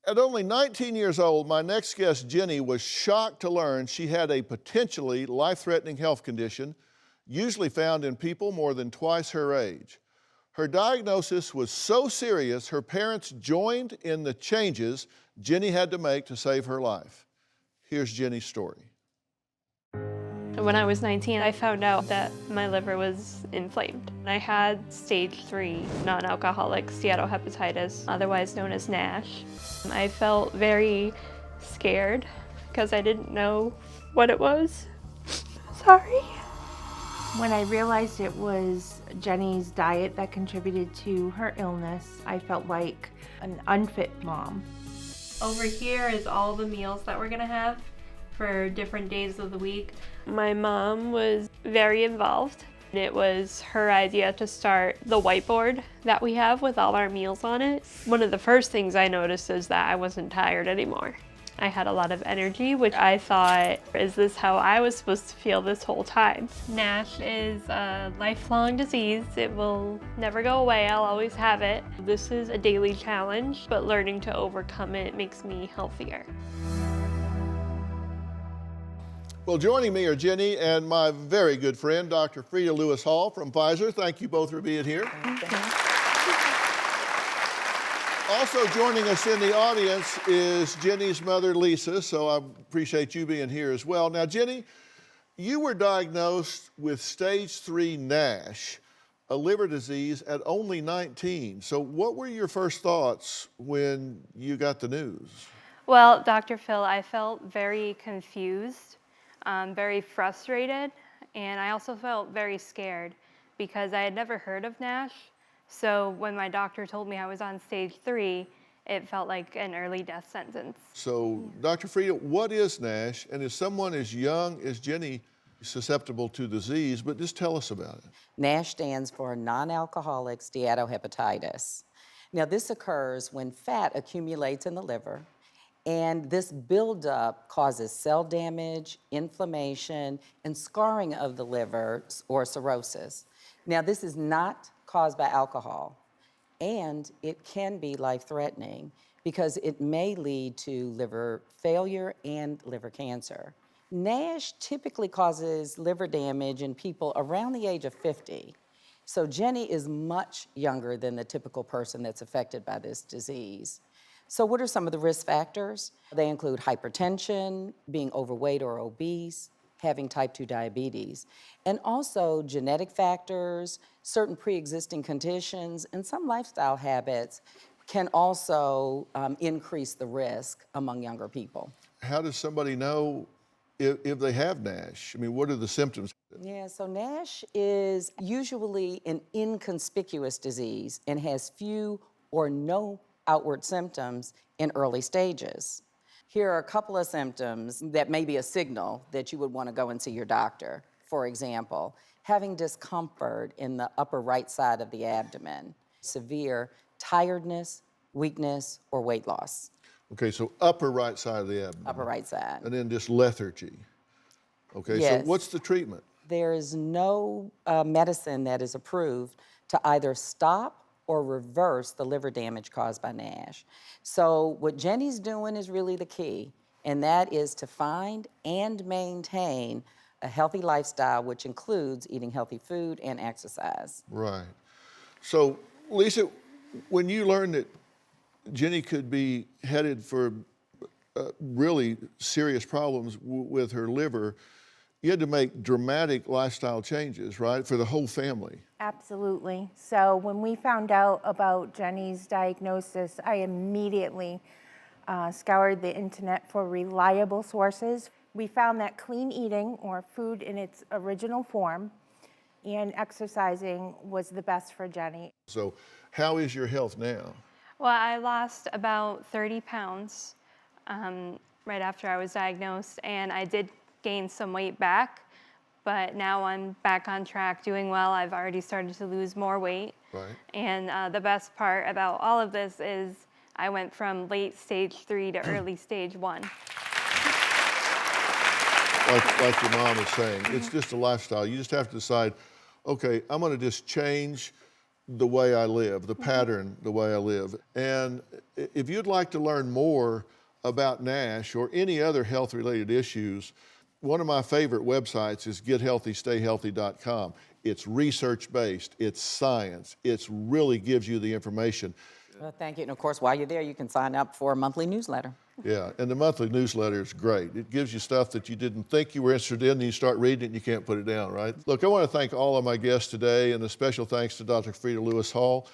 At only 19 years old, my next guest, Ginny, was shocked to learn she had a potentially life-threatening health condition, usually found in people more than twice her age. Her diagnosis was so serious, her parents joined in the changes Ginny had to make to save her life. Here's Ginny's story. When I was 19, I found out that my liver was inflamed. I had stage 3 non-alcoholic steatohepatitis, otherwise known as NASH. I felt very scared because I didn't know what it was. Sorry. When I realized it was Jenny's diet that contributed to her illness, I felt like an unfit mom. Over here is all the meals that we're gonna have for different days of the week. My mom was very involved. It was her idea to start the whiteboard that we have with all our meals on it. One of the first things I noticed is that I wasn't tired anymore. I had a lot of energy, which I thought, is this how I was supposed to feel this whole time? NASH is a lifelong disease. It will never go away. I'll always have it. This is a daily challenge, but learning to overcome it makes me healthier. Well, joining me are Ginny and my very good friend, Dr. Freda Lewis-Hall from Pfizer. Thank you both for being here. Also joining us in the audience is Ginny's mother, Lisa, so I appreciate you being here as well. Now, Ginny, you were diagnosed with stage 3 NASH, a liver disease, at only 19. So what were your first thoughts when you got the news? Well, Dr. Phil, I felt very confused, very frustrated, and I also felt very scared because I had never heard of NASH. So when my doctor told me I was on stage 3, it felt like an early death sentence. So, Dr. Freda, what is NASH? And is someone as young as Ginny susceptible to disease? But just tell us about it. NASH stands for nonalcoholic steatohepatitis. Now, this occurs when fat accumulates in the liver, and this buildup causes cell damage, inflammation, and scarring of the liver, or cirrhosis. Now, this is not caused by alcohol, and it can be life-threatening because it may lead to liver failure and liver cancer. NASH typically causes liver damage in people around the age of 50. So Ginny is much younger than the typical person that's affected by this disease. So what are some of the risk factors? They include hypertension, being overweight or obese, having type 2 diabetes, and also genetic factors, certain pre-existing conditions, and some lifestyle habits can also increase the risk among younger people. How does somebody know if they have NASH? I mean, what are the symptoms? Yeah, so NASH is usually an inconspicuous disease and has few or no outward symptoms in early stages. Here are a couple of symptoms that may be a signal that you would want to go and see your doctor. For example, having discomfort in the upper right side of the abdomen, severe tiredness, weakness, or weight loss. Okay, so upper right side of the abdomen. Upper right side. And then just lethargy. Okay, Yes. so what's the treatment? There is no medicine that is approved to either stop or reverse the liver damage caused by NASH. So what Ginny's doing is really the key, and that is to find and maintain a healthy lifestyle, which includes eating healthy food and exercise. Right. So, Lisa, when you learned that Ginny could be headed for really serious problems with her liver, you had to make dramatic lifestyle changes, right, for the whole family? Absolutely. So when we found out about Jenny's diagnosis, I immediately scoured the internet for reliable sources. We found that clean eating, or food in its original form, and exercising was the best for Ginny. So how is your health now? Well, I lost about 30 pounds right after I was diagnosed, and I did gain some weight back, but now I'm back on track, doing well. I've already started to lose more weight. Right. And the best part about all of this is I went from late stage 3 to early stage 1. Like your mom is saying, it's just a lifestyle. You just have to decide, okay, I'm gonna just change the way I live, the pattern, the way I live. And if you'd like to learn more about NASH or any other health-related issues, one of my favorite websites is gethealthystayhealthy.com. It's research-based, it's science, it really gives you the information. Well, thank you. And of course, while you're there, you can sign up for a monthly newsletter. Yeah, and the monthly newsletter is great. It gives you stuff that you didn't think you were interested in, and you start reading it and you can't put it down, right? Look, I want to thank all of my guests today, and a special thanks to Dr. Freda Lewis-Hall.